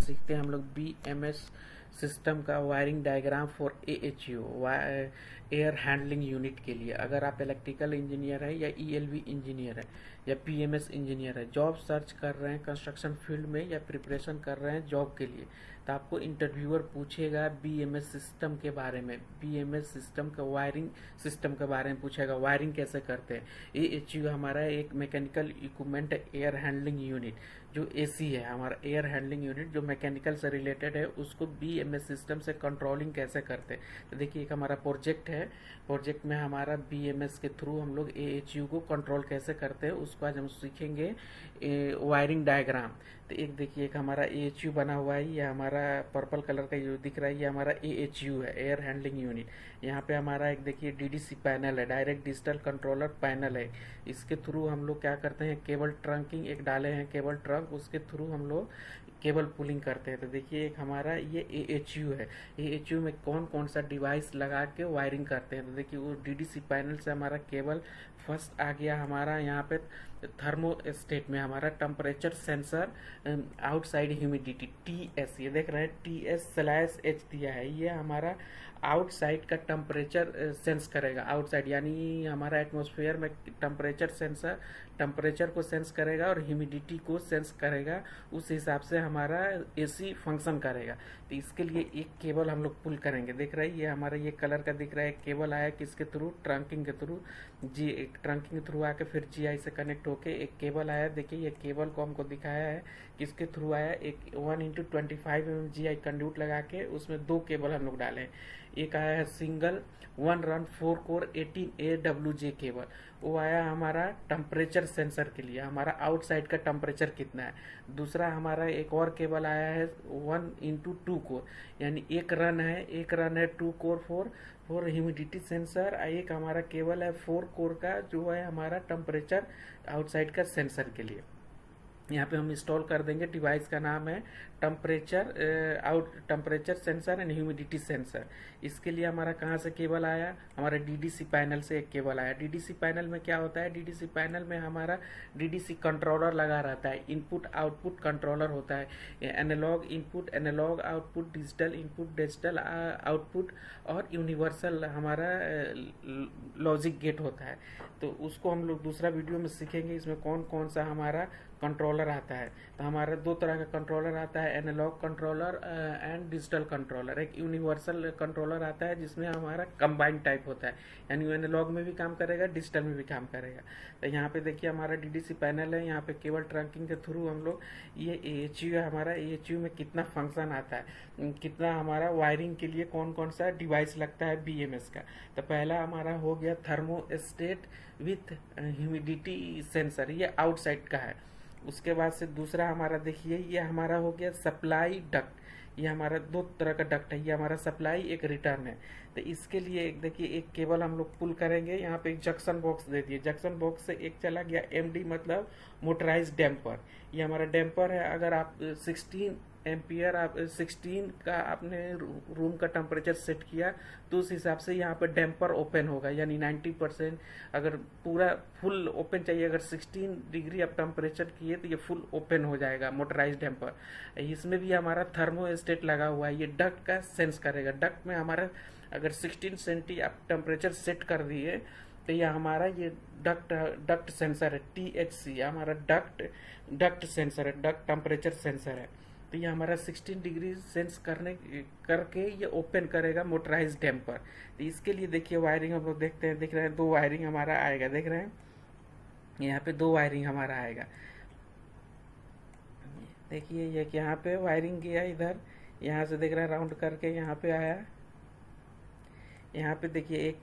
सीखते हैं हम लोग BMS सिस्टम का wiring diagram for AHU air handling unit के लिए। अगर आप इलेक्ट्रिकल इंजीनियर है या ELV इंजीनियर है या PMS इंजीनियर है, जॉब सर्च कर रहे हैं कंस्ट्रक्शन फील्ड में या प्रिपरेशन कर रहे हैं जॉब के लिए, तो आपको इंटरव्यूअर पूछेगा BMS सिस्टम के बारे में, BMS सिस्टम का वायरिंग सिस्टम के बारे में पूछेगा, वायरिंग कैसे करते हैं। AHU हमारा एक मैकेनिकल इक्विपमेंट है, एयर हैंडलिंग यूनिट जो AC है, हमारा एयर हैंडलिंग यूनिट जो मैकेनिकल से रिलेटेड है, उसको BMS सिस्टम से कंट्रोलिंग कैसे करते हैं। तो देखिए एक हमारा प्रोजेक्ट है, प्रोजेक्ट में हमारा BMS के थ्रू हम लोग AHU को कंट्रोल कैसे करते हैं उसको आज हम सीखेंगे। वायरिंग डायग्राम, तो एक देखिए एक हमारा AHU बना हुआ है, ये हमारा पर्पल कलर का जो दिख रहा है ये हमारा AHU है, एयर हैंडलिंग यूनिट। यहाँ पे हमारा एक देखिए DDC पैनल है, डायरेक्ट डिजिटल कंट्रोलर पैनल है। इसके थ्रू हम लोग क्या करते हैं, केबल ट्रंकिंग एक डाले हैं, केबल ट्रंक, उसके थ्रू हम लोग केबल पुलिंग करते हैं। तो देखिए एक हमारा ये AHU है, AHU में कौन कौन सा डिवाइस लगा के वायरिंग करते हैं। तो देखिए वो DDC पैनल से हमारा केबल फर्स्ट आ गया हमारा यहाँ पे थर्मोस्टेट में, हमारा temperature sensor, outside humidity TS, ये देख रहे हैं TS/H दिया है, ये हमारा आउटसाइड का टेम्परेचर सेंस करेगा। आउटसाइड यानी हमारा एटमॉस्फेयर में टेम्परेचर सेंसर टेम्परेचर को सेंस करेगा और ह्यूमिडिटी को सेंस करेगा, उस हिसाब से हमारा AC फंक्शन करेगा। तो इसके लिए एक केबल हम लोग पुल करेंगे, देख रहे हैं ये हमारा ये कलर का दिख रहा है, केबल आया किसके थ्रू, ट्रंकिंग के थ्रू, एक ट्रंकिंग के थ्रू आके फिर GI से कनेक्ट होके एक केबल आया। देखिए ये केबल को हमको दिखाया है किसके थ्रू आया, एक 1x25 mm GI कंड्यूट लगा के उसमें दो केबल हम लोग डाले। एक आया है single 1 run 4 core 18 AWJ cable, वो आया हमारा टेम्परेचर सेंसर के लिए, हमारा आउटसाइड का टेम्परेचर कितना है। दूसरा हमारा एक और केबल आया है 1x2 कोर, यानी एक रन है 2 कोर 4 ह्यूमिडिटी सेंसर। एक हमारा केबल है 4 कोर का जो है हमारा टेम्परेचर आउटसाइड का सेंसर के लिए। यहाँ पे हम इंस्टॉल कर देंगे, डिवाइस का नाम है temperature sensor and humidity sensor. इसके लिए हमारा कहाँ से केबल आया, हमारा DDC पैनल से एक केबल आया। DDC पैनल में क्या होता है, DDC पैनल में हमारा DDC कंट्रोलर लगा रहता है, इनपुट आउटपुट कंट्रोलर होता है, analog input analog output, digital input digital output, और यूनिवर्सल हमारा लॉजिक गेट होता है। तो उसको हम लोग दूसरा वीडियो में सीखेंगे, इसमें कौन कौन सा हमारा कंट्रोलर आता है। तो हमारा दो तरह का कंट्रोलर आता है, analog controller and digital controller. एक यूनिवर्सल कंट्रोलर आता है जिसमें हमारा कंबाइंड टाइप होता है, यानी एनालॉग में भी काम करेगा डिजिटल में भी काम करेगा। तो यहाँ पे देखिए हमारा DDC पैनल है, यहाँ पे केबल ट्रंकिंग के थ्रू हम लोग ये AHU है हमारा, AHU में कितना फंक्शन आता है, कितना हमारा वायरिंग के लिए कौन कौन सा डिवाइस लगता है BMS का। तो पहला हमारा हो गया थर्मोस्टेट विथ ह्यूमिडिटी सेंसर, ये आउटसाइड का है। उसके बाद से दूसरा हमारा देखिए ये हमारा हो गया सप्लाई डक्ट, ये हमारा दो तरह का डक्ट है, ये हमारा सप्लाई एक रिटर्न है। तो इसके लिए एक देखिए एक केबल हम लोग पुल करेंगे, यहाँ पे एक जंक्शन बॉक्स दे दिए, जंक्शन बॉक्स से एक चला गया MD मतलब मोटराइज डैम्पर, ये हमारा डैम्पर है। अगर आप 16 एम्पियर आप 16 का आपने रूम का टेम्परेचर सेट किया तो उस हिसाब से यहाँ पर डैम्पर ओपन होगा, यानी 90%। अगर पूरा फुल ओपन चाहिए, अगर 16 डिग्री आप टेम्परेचर किए तो ये फुल ओपन हो जाएगा मोटराइज डैम्पर। इसमें भी हमारा थर्मोस्टेट लगा हुआ है, ये डक्ट का सेंस करेगा। डक्ट में हमारा अगर 16 सेंटी आप टेम्परेचर सेट कर दिए तो यह हमारा ये डक्ट सेंसर है, THC हमारा डक्ट सेंसर है, डक्ट टेम्परेचर सेंसर है। तो ये हमारा 16 डिग्री सेंस करके ये ओपन करेगा मोटराइज डैम्पर। तो इसके लिए देखिए वायरिंग हम लोग देखते हैं, देख रहे हैं दो वायरिंग हमारा आएगा, देख रहे हैं यहाँ पे दो वायरिंग हमारा आएगा। देखिए ये कि यहाँ पे वायरिंग किया, इधर यहाँ से देख रहे हैं राउंड करके यहाँ पे आया। यहाँ पे देखिए एक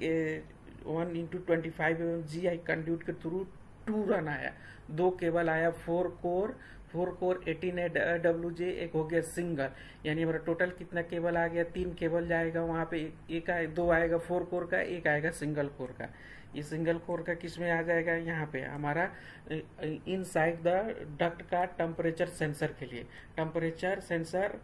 1x25 mm GI कंड्यूट के थ्रू 2 रन आया, दो केबल आया 4 कोर 18 AWJ, एक हो गया सिंगल, यानी हमारा टोटल कितना केबल आ गया, 3 केबल जाएगा वहाँ पे, एक दो आएगा 4 कोर का, एक आएगा सिंगल कोर का। ये सिंगल कोर का किस में आ जाएगा, यहाँ पे हमारा इनसाइड द डक्ट का टेम्परेचर सेंसर के लिए। टेम्परेचर सेंसर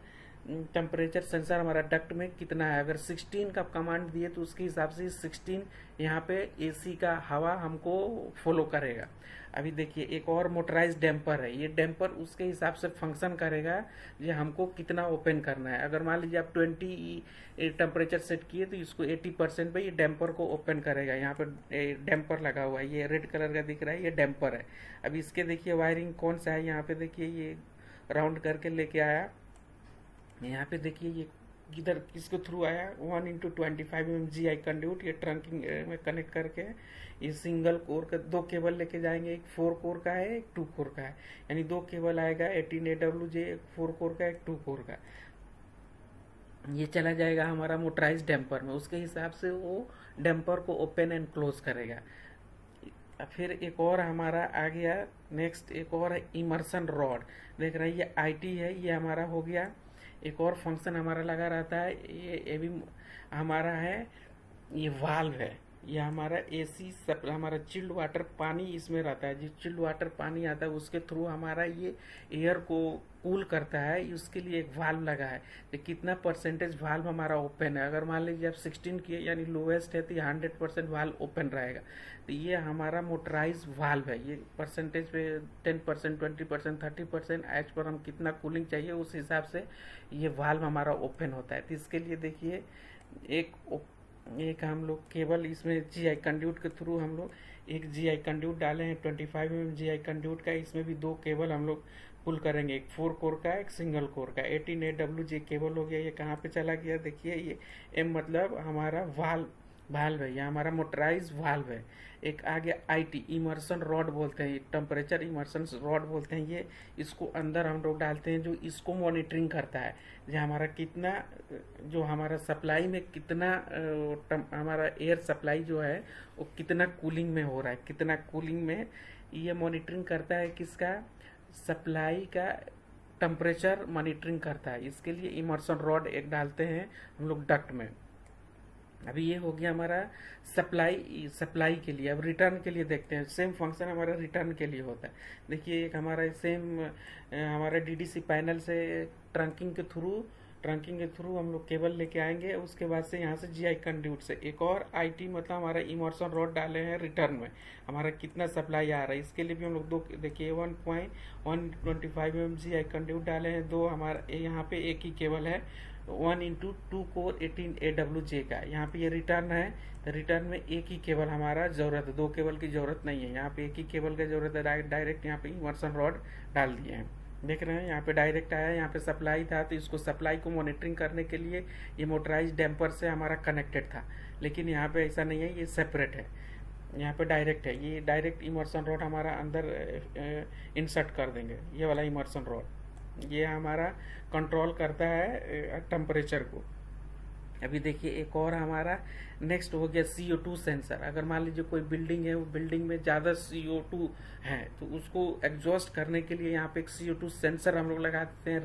टेम्परेचर सेंसर हमारा डक्ट में कितना है। अगर 16 का कमांड दिए तो उसके हिसाब से 16 यहाँ पे एसी का हवा हमको फॉलो करेगा। अभी देखिए एक और मोटराइज डैम्पर है, ये डैम्पर उसके हिसाब से फंक्शन करेगा ये हमको कितना ओपन करना है। अगर मान लीजिए आप 20 टेम्परेचर सेट किए तो इसको 80% पे ये डैम्पर को ओपन करेगा। यहाँ पे डैम्पर लगा हुआ है, ये रेड कलर का दिख रहा है, ये डैम्पर है। अभी इसके देखिए वायरिंग कौन सा है, यहाँ पे देखिए ये राउंड करके लेके आया। यहाँ पे देखिए ये किधर किसके थ्रू आया, 1x25 mm GI कंड्यूट, ये ट्रंकिंग में कनेक्ट करके ये सिंगल कोर का 2 केबल लेके जाएंगे, एक 4 कोर का है एक 2 कोर का है, यानी 2 केबल आएगा 18 AWJ, एक 4 कोर का एक 2 कोर का। ये चला जाएगा हमारा मोटराइज डैम्पर में, उसके हिसाब से वो डैम्पर को ओपन एंड क्लोज करेगा। फिर एक और हमारा आ गया नेक्स्ट, एक और है इमर्सन रॉड। देख रहे हैं ये IT है, ये हमारा हो गया। एक और फंक्शन हमारा लगा रहता है, ये भी हमारा है, ये वाल्व है। ये हमारा AC हमारा चिल्ड वाटर पानी इसमें रहता है, जो चिल्ड वाटर पानी आता है उसके थ्रू हमारा ये एयर को कूल करता है, उसके लिए एक वाल्व लगा है। तो कितना परसेंटेज वाल्व हमारा ओपन है, अगर मान लीजिए आप 16 किए यानी लोएस्ट है तो 100% वाल्व ओपन रहेगा। तो ये हमारा मोटराइज वाल्व है, ये परसेंटेज पे 10%, 20%, 30% एज पर हम कितना कूलिंग चाहिए उस हिसाब से ये वाल्व हमारा ओपन होता है। तो इसके लिए देखिए एक हम लोग केबल इसमें GI कंड्यूट के थ्रू हम लोग एक GI कंड्यूट डाले हैं 25 mm GI कंड्यूट का। इसमें भी 2 केबल हम लोग पुल करेंगे, एक 4 कोर का एक सिंगल कोर का। 18 AWJ केबल हो गया। ये कहाँ पे चला गया देखिए, ये M मतलब हमारा वाल्व है, यह हमारा मोटराइज वाल्व है। एक आ गया IT इमर्सन रॉड बोलते हैं, टेम्परेचर इमर्सन रॉड बोलते हैं। ये इसको अंदर हम लोग डालते हैं, जो इसको मॉनिटरिंग करता है जो हमारा कितना, जो हमारा सप्लाई में कितना हमारा एयर सप्लाई जो है वो कितना कूलिंग में हो रहा है, कितना कूलिंग में ये मॉनिटरिंग करता है। किसका, सप्लाई का टेम्परेचर मॉनिटरिंग करता है। इसके लिए इमर्सन रॉड एक डालते हैं हम लोग डक्ट में। अभी ये हो गया हमारा सप्लाई के लिए। अब रिटर्न के लिए देखते हैं, सेम फंक्शन हमारा रिटर्न के लिए होता है। देखिए एक हमारा सेम हमारा DDC पैनल से ट्रंकिंग के थ्रू हम लोग केबल लेके आएंगे। उसके बाद से यहाँ से GI कंड्यूट से एक और IT मतलब हमारा इमर्सन रॉड डाले हैं रिटर्न में, हमारा कितना सप्लाई आ रहा है। इसके लिए भी हम लोग दो देखिए 1.125 mm GI कंड्यूट डाले हैं। 2 हमारा यहाँ पे एक ही केबल है 1x2 कोर 18 AWJ का। यहाँ पे ये रिटर्न है, तो रिटर्न में एक ही केबल हमारा जरूरत है, 2 केबल की जरूरत नहीं है। यहाँ पे एक ही केबल की जरूरत है, डायरेक्ट यहाँ पे इमर्सन रॉड डाल दिए हैं। देख रहे हैं यहाँ पे डायरेक्ट आया, यहाँ पे सप्लाई था तो इसको सप्लाई को मॉनिटरिंग करने के लिए ये मोटराइज डैम्पर से हमारा कनेक्टेड था। लेकिन यहाँ पे ऐसा नहीं है, ये सेपरेट है, यहाँ पे डायरेक्ट है। ये डायरेक्ट इमर्सन रॉड हमारा अंदर इंसर्ट कर देंगे, ये वाला इमर्सन रॉड ये हमारा कंट्रोल करता है टेम्परेचर को। अभी देखिए एक और हमारा नेक्स्ट हो गया CO2 सेंसर। अगर मान लीजिए कोई बिल्डिंग है, वो बिल्डिंग में ज़्यादा CO2 है तो उसको एग्जॉस्ट करने के लिए यहाँ पे एक CO2 सेंसर हम लोग लगाते हैं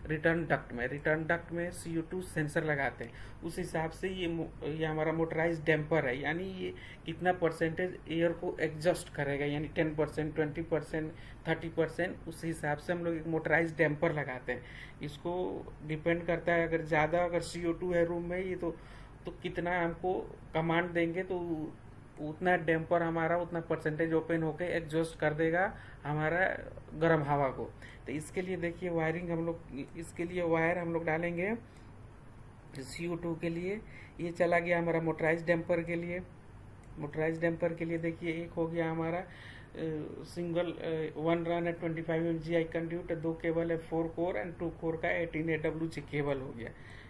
रिटर्न डक्ट में CO2 सेंसर लगाते हैं। उस हिसाब से ये हमारा मोटराइज डैम्पर है, यानी ये कितना परसेंटेज एयर को एग्जॉस्ट करेगा, यानी 10%, 20%, 30%, उस हिसाब से हम लोग एक मोटराइज डैम्पर लगाते हैं। इसको डिपेंड करता है, अगर ज़्यादा अगर CO2 है रूम में ये तो कितना हमको कमांड देंगे तो उतना डैम्पर हमारा उतना परसेंटेज ओपन होकर एग्जॉस्ट कर देगा हमारा गर्म हवा को। तो इसके लिए देखिए वायरिंग हम लोग, इसके लिए वायर हम लोग डालेंगे CO2 के लिए। ये चला गया हमारा मोटराइज डैम्पर के लिए। मोटराइज डैम्पर के लिए देखिए एक हो गया हमारा सिंगल 1 रन है 25 mm GI कंड्यूट, 2 केबल है 4 कोर एंड 2 कोर का 18 AWJ केबल हो गया।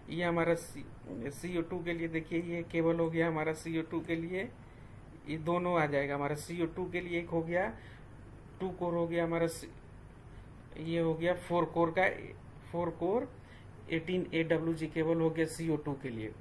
ये हमारा CO2 के लिए देखिए ये केबल हो गया हमारा CO2 के लिए, ये दोनों आ जाएगा हमारा। CO2 के लिए एक हो गया 2 कोर हो गया हमारा, ये हो गया 4 कोर का 4 कोर 18 AWJ केबल हो गया CO2 के लिए।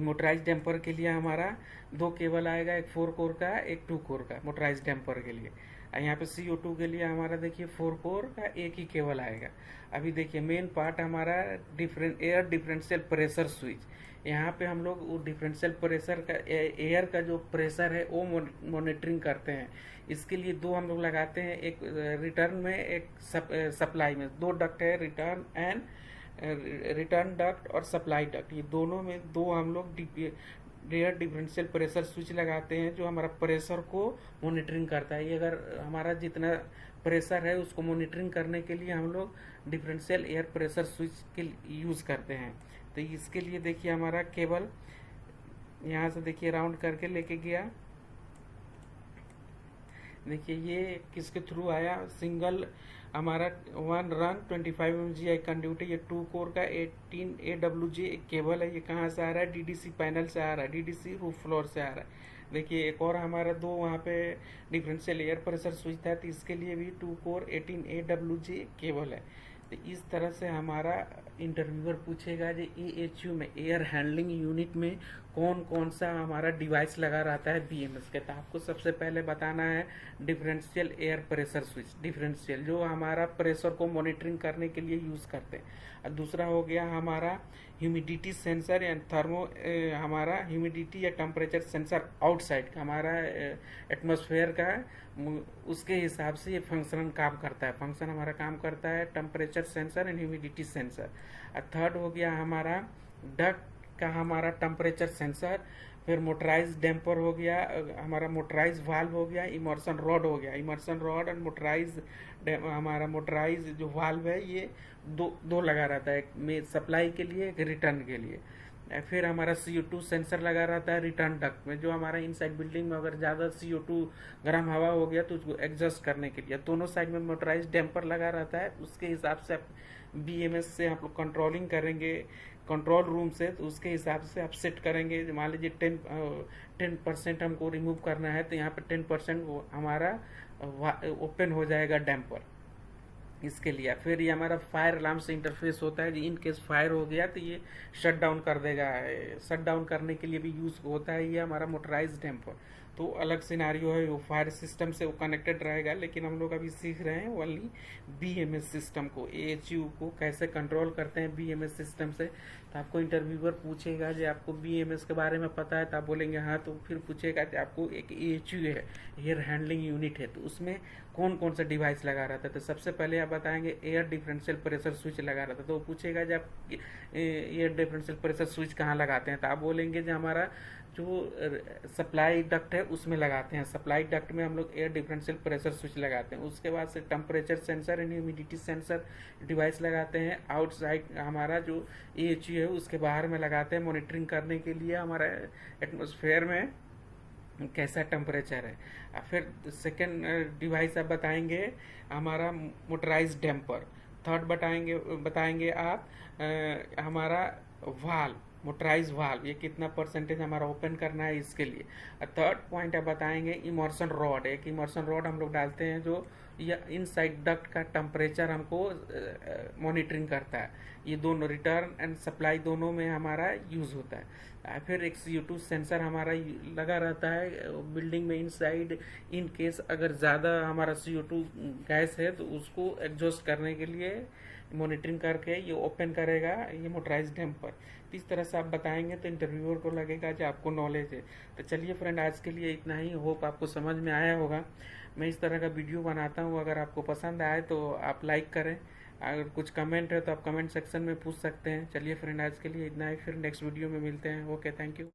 मोटराइज डैम्पर के लिए हमारा 2 केबल आएगा, एक 4 कोर का एक 2 कोर का मोटराइज डैम्पर के लिए। यहाँ पे CO2 के लिए हमारा देखिए 4 कोर का एक ही केबल आएगा। अभी देखिए मेन पार्ट हमारा एयर डिफरेंशियल प्रेशर स्विच। यहाँ पे हम लोग वो डिफरेंशियल प्रेशर का एयर का जो प्रेशर है वो मॉनिटरिंग करते हैं। इसके लिए दो हम लोग लगाते हैं, एक रिटर्न में, एक सप्लाई में। दो डक्ट है, रिटर्न डक्ट और सप्लाई डक्ट। ये दोनों में दो हम लोग एयर डिफरेंशियल प्रेशर स्विच लगाते हैं जो हमारा प्रेशर को मॉनिटरिंग करता है। ये अगर हमारा जितना प्रेशर है उसको मॉनिटरिंग करने के लिए हम लोग डिफरेंशियल एयर प्रेशर स्विच के यूज़ करते हैं। तो इसके लिए देखिए हमारा केबल यहाँ से देखिए राउंड करके लेके गया। देखिए ये किसके थ्रू आया, सिंगल हमारा 1 रन 25 MGI कंड्यूट है। ये 2 कोर का 18 AWG एक केबल है। ये कहाँ से आ रहा है, DDC पैनल से आ रहा है, DDC रूफ फ्लोर से आ रहा है। देखिए एक और हमारा दो वहाँ पे डिफरेंशियल एयर प्रेशर स्विच था, तो इसके लिए भी 2 कोर 18 AWG केबल है। तो इस तरह से हमारा इंटरव्यूअर पूछेगा जो AHU में एयर हैंडलिंग यूनिट में कौन कौन सा हमारा डिवाइस लगा रहता है BMS के। तो आपको सबसे पहले बताना है differential air pressure switch, differential जो हमारा प्रेशर को मॉनिटरिंग करने के लिए यूज़ करते हैं। और दूसरा हो गया हमारा ह्यूमिडिटी सेंसर या हमारा ह्यूमिडिटी या टेम्परेचर सेंसर आउटसाइड का, हमारा एटमॉस्फेयर का, उसके हिसाब से ये फंक्शन काम करता है। फंक्शन हमारा काम करता है temperature sensor and humidity sensor. और थर्ड हो गया हमारा डक्ट का हमारा टेम्परेचर सेंसर। फिर मोटराइज डैम्पर हो गया, हमारा मोटराइज वाल्व हो गया, इमर्सन रॉड हो गया। इमर्सन रॉड एंड हमारा मोटराइज जो वाल्व है ये दो लगा रहता है, एक सप्लाई के लिए, एक रिटर्न के लिए। फिर हमारा CO2 सेंसर लगा रहता है रिटर्न डक्ट में, जो हमारा इनसाइड बिल्डिंग में अगर ज़्यादा CO2 गर्म हवा हो गया तो उसको एडजस्ट करने के लिए। दोनों साइड में मोटराइज डैम्पर लगा रहता है। उसके हिसाब से आप BMS से आप लोग कंट्रोलिंग करेंगे कंट्रोल रूम से, तो उसके हिसाब से आप सेट करेंगे। मान लीजिए 10% हमको रिमूव करना है, तो यहाँ पे 10% वो हमारा ओपन हो जाएगा डैम्पर इसके लिए। फिर ये हमारा फायर अलार्म से इंटरफेस होता है, इन केस फायर हो गया तो ये शट डाउन कर देगा। शट डाउन करने के लिए भी यूज होता है ये हमारा मोटराइज डैम्पर। तो अलग सिनारियो है, वो फायर सिस्टम से वो कनेक्टेड रहेगा, लेकिन हम लोग अभी सीख रहे हैं ओनली BMS सिस्टम को, AHU को कैसे कंट्रोल करते हैं BMS सिस्टम से। तो आपको इंटरव्यूअर पूछेगा जो आपको BMS के बारे में पता है, तो आप बोलेंगे हाँ। तो फिर पूछेगा कि आपको एक AHU है, एयर हैंडलिंग यूनिट है, तो उसमें कौन कौन सा डिवाइस लगा रहता है। तो सबसे पहले आप बताएंगे एयर डिफरेंशियल प्रेशर स्विच लगा रहता है। तो वो पूछेगा जब आप एयर डिफरेंशियल प्रेशर स्विच कहाँ लगाते हैं, तो आप बोलेंगे जो हमारा जो सप्लाई डक्ट है उसमें लगाते हैं। सप्लाई डक्ट में हम लोग एयर डिफरेंशियल प्रेशर स्विच लगाते हैं। उसके बाद से temperature sensor and humidity sensor device लगाते हैं। आउटसाइड हमारा जो AHU है उसके बाहर में लगाते हैं, मॉनिटरिंग करने के लिए हमारा एटमॉस्फेयर में कैसा टेम्परेचर है। फिर सेकेंड डिवाइस आप बताएंगे हमारा मोटराइज डैम्पर। थर्ड बताएंगे आप हमारा वाल्व, मोटराइज वाल्व, ये कितना परसेंटेज हमारा ओपन करना है इसके लिए। थर्ड पॉइंट आप बताएंगे इमर्सन रॉड। एक इमर्सन रॉड हम लोग डालते हैं जो या इनसाइड डक्ट का टेम्परेचर हमको मॉनिटरिंग करता है। ये दोनों रिटर्न एंड सप्लाई दोनों में हमारा यूज होता है। फिर एक CO2 सेंसर हमारा लगा रहता है बिल्डिंग में इनसाइड। इन केस अगर ज़्यादा हमारा CO2 गैस है तो उसको एग्जॉस्ट करने के लिए मॉनिटरिंग करके ये ओपन करेगा ये मोटराइज डैम्पर। इस तरह से आप बताएंगे तो इंटरव्यूअर को लगेगा कि आपको नॉलेज है। तो चलिए फ्रेंड, आज के लिए इतना ही। होप आपको समझ में आया होगा। मैं इस तरह का वीडियो बनाता हूँ, अगर आपको पसंद आए तो आप लाइक करें। अगर कुछ कमेंट है तो आप कमेंट सेक्शन में पूछ सकते हैं। चलिए फ्रेंड, आज के लिए इतना ही, फिर नेक्स्ट वीडियो में मिलते हैं। Okay, thank you.